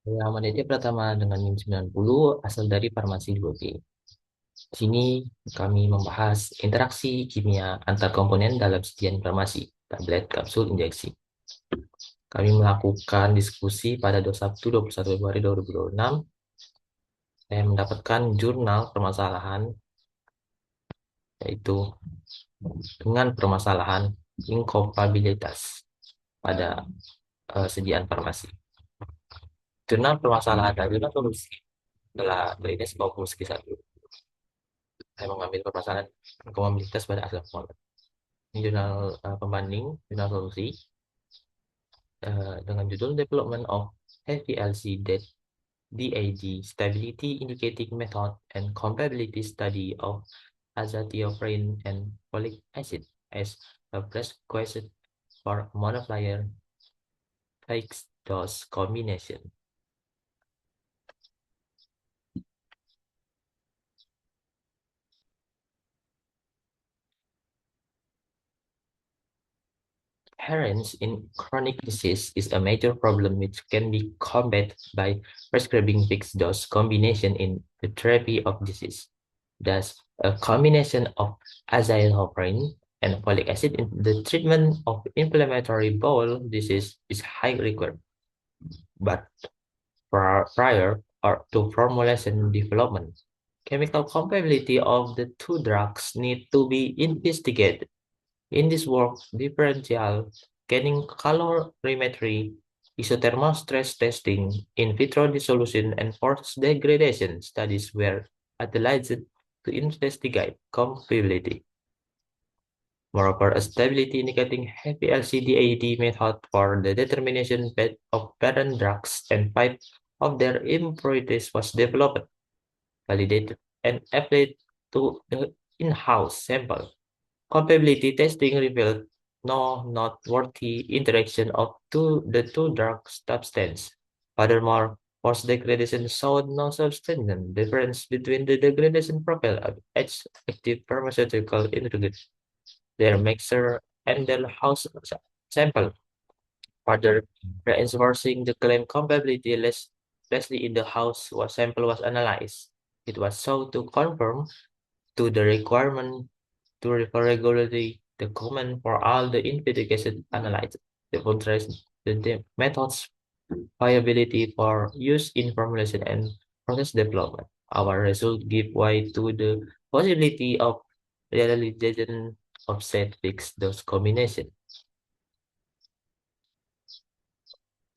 Yang meneliti pertama dengan NIM 90 asal dari farmasi 2B. Di sini kami membahas interaksi kimia antar komponen dalam sajian farmasi, tablet, kapsul, injeksi. Kami melakukan diskusi pada 21 Februari 2026. Saya mendapatkan jurnal permasalahan, yaitu dengan permasalahan inkompatibilitas pada sajian farmasi. Jurnal permasalahan dan jurnal solusi telah berinis maupun segi satu. Saya mengambil permasalahan inkompatibilitas pada asal formula. Ini jurnal pembanding, jurnal solusi dengan judul Development of HPLC DAD Stability Indicating Method and Compatibility Study of azathioprine and folic acid as a prerequisite for monoflyer fixed dose combination. Adherence in chronic disease is a major problem which can be combated by prescribing fixed dose combination in the therapy of disease. Thus, a combination of azathioprine and folic acid in the treatment of inflammatory bowel disease is highly required. But prior or to formulation development, chemical compatibility of the two drugs need to be investigated. In this work, differential scanning, calorimetry, isothermal stress testing, in vitro dissolution, and force degradation studies were utilized to investigate compatibility. Moreover, a stability indicating heavy LCD-AD method for the determination of parent drugs and 5 of their impurities was developed, validated, and applied to the in-house sample. Compatibility testing revealed no noteworthy interaction of the two drug substances. Furthermore, force degradation showed no substantial difference between the degradation profile of each active pharmaceutical ingredient, their mixture, and their house sample. Further reinforcing the claim compatibility, Leslie in the house sample was analyzed. It was sought to confirm to the requirement to refer regularly the common for all the investigation analyzed, demonstrates the method's viability for use in formulation and process development. Our result give way to the possibility of realization of set fixed dose combination.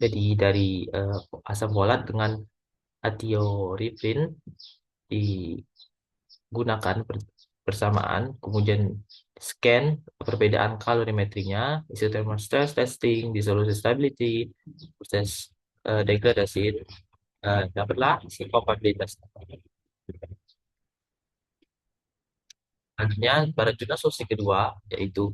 Jadi dari asam folat dengan atiorifin digunakan bersamaan, kemudian scan perbedaan kalorimetrinya, isothermal stress testing, dissolution stability, proses degradasi, dapatlah si compatibilitas. Selanjutnya pada jurnal solusi kedua, yaitu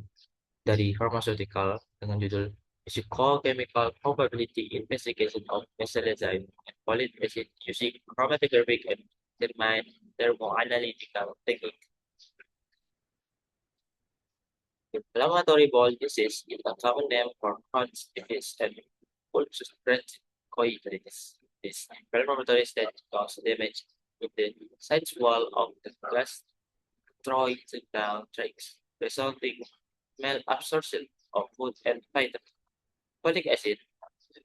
dari pharmaceutical dengan judul Physicochemical Probability Investigation of Mesalazine and Folic Acid Using Chromatographic and Thermoanalytical Technique. Inflammatory bowel disease is a common name for Crohn's disease and ulcerative colitis. This inflammatory state causes damage in the side wall of the gastrointestinal tract, resulting malabsorption of food and vitamin. Folic acid,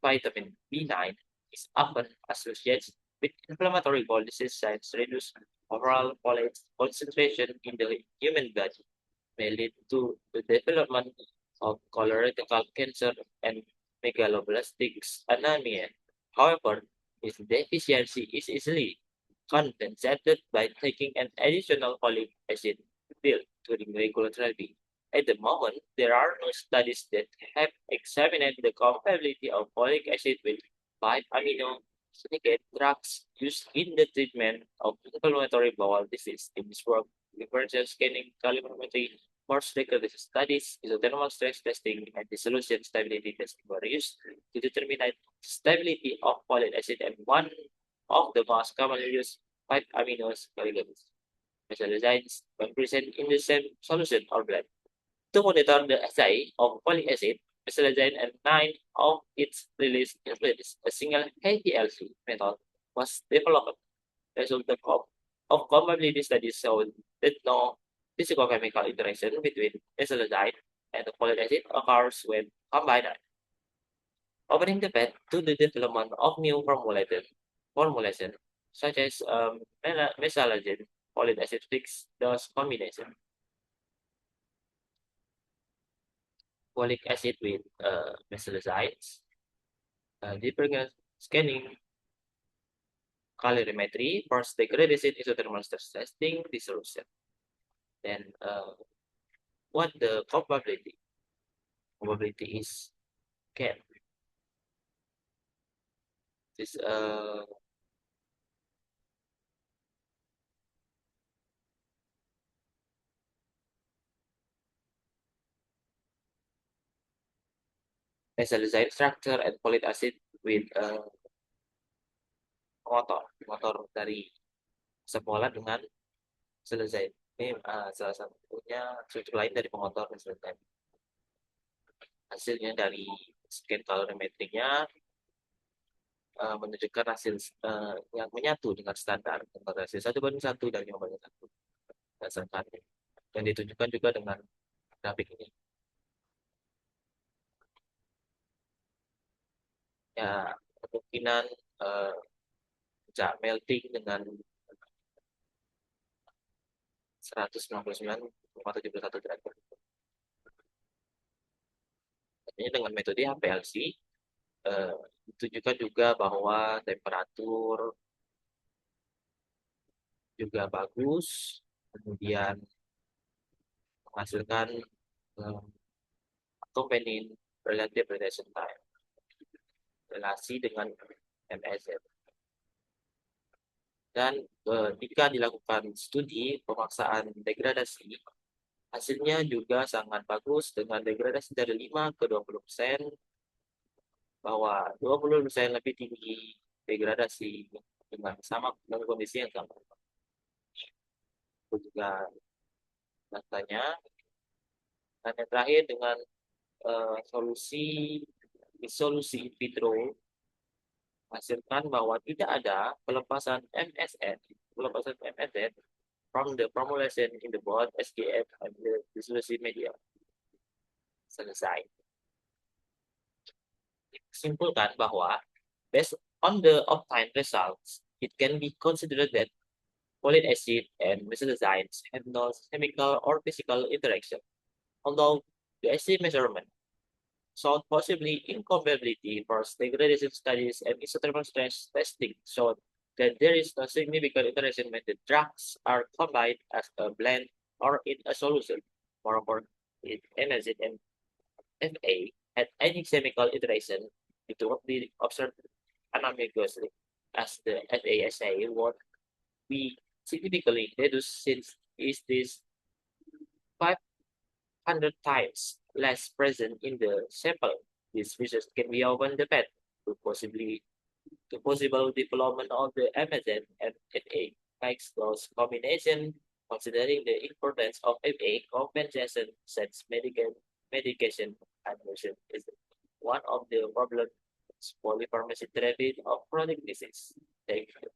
vitamin B9, is often associated with inflammatory bowel disease signs reduce overall folate concentration in the human body, may lead to the development of colorectal cancer and megaloblastic anemia. However, its deficiency is easily compensated by taking an additional folic acid pill during regular therapy. At the moment, there are no studies that have examined the compatibility of folic acid with 5-amino syndicate drugs used in the treatment of inflammatory bowel disease. In this work, differential scanning, calorimetry, force degradation studies, isothermal stress testing, and dissolution stability testing were used to determine the stability of folic acid and one of the most commonly used 5-amino oligomers. Mesalazines when present in the same solution or blood. To monitor the assay of folic acid, Mesalazine and 9 of its release includes a single HPLC method was developed. Result of compatibility studies showed that no physicochemical interaction between mesalazine and the folic acid occurs when combined, opening the path to the development of new formulation such as mesalazine folic acid fixed dose combination, folic acid with mesalazines, deeper scanning, calorimetry, force degradation, isothermal stress testing, dissolution. Then what the probability? Probability is can. This mesalazine structure and folic acid with motor dari sekolah dengan selesai. Ini salah satunya struktur lain dari pengotor mesalazine. Hasilnya dari scan kalorimetrinya menunjukkan hasil yang menyatu dengan standar hasil 1:1 dan 5:1 berdasarkan yang ditunjukkan juga dengan grafik ini. Ya, kemungkinan melting dengan 199,71 derajat. Artinya dengan metode HPLC ditunjukkan juga bahwa temperatur juga bagus, kemudian menghasilkan accompanying relative relation time, relasi dengan MSZ. Dan jika dilakukan studi pemaksaan degradasi, hasilnya juga sangat bagus dengan degradasi dari 5 ke 20%, bahwa 20% lebih tinggi degradasi dengan kondisi yang sama. Itu juga datanya. Dan yang terakhir dengan solusi in vitro hasilkan bahwa tidak ada pelepasan MSZ from the formulation in the both SGF and the dissolution media. Selesai. Simpulkan bahwa based on the obtained results, it can be considered that folic acid and mesalazines have no chemical or physical interaction, although the acid measurement showed possibly incompatibility for degradation studies and isothermal stress testing showed that there is no significant interaction when the drugs are combined as a blend or in a solution. Moreover, it MSZ and FA had any chemical interaction it would be observed analogously as the FASA would be significantly reduced since it is 500 times less present in the sample. This research can be open the path to possible development of the MSN and FA makes those combination, considering the importance of FA compensation since medication administration is one of the problems polypharmacy therapy of chronic disease. Thank you.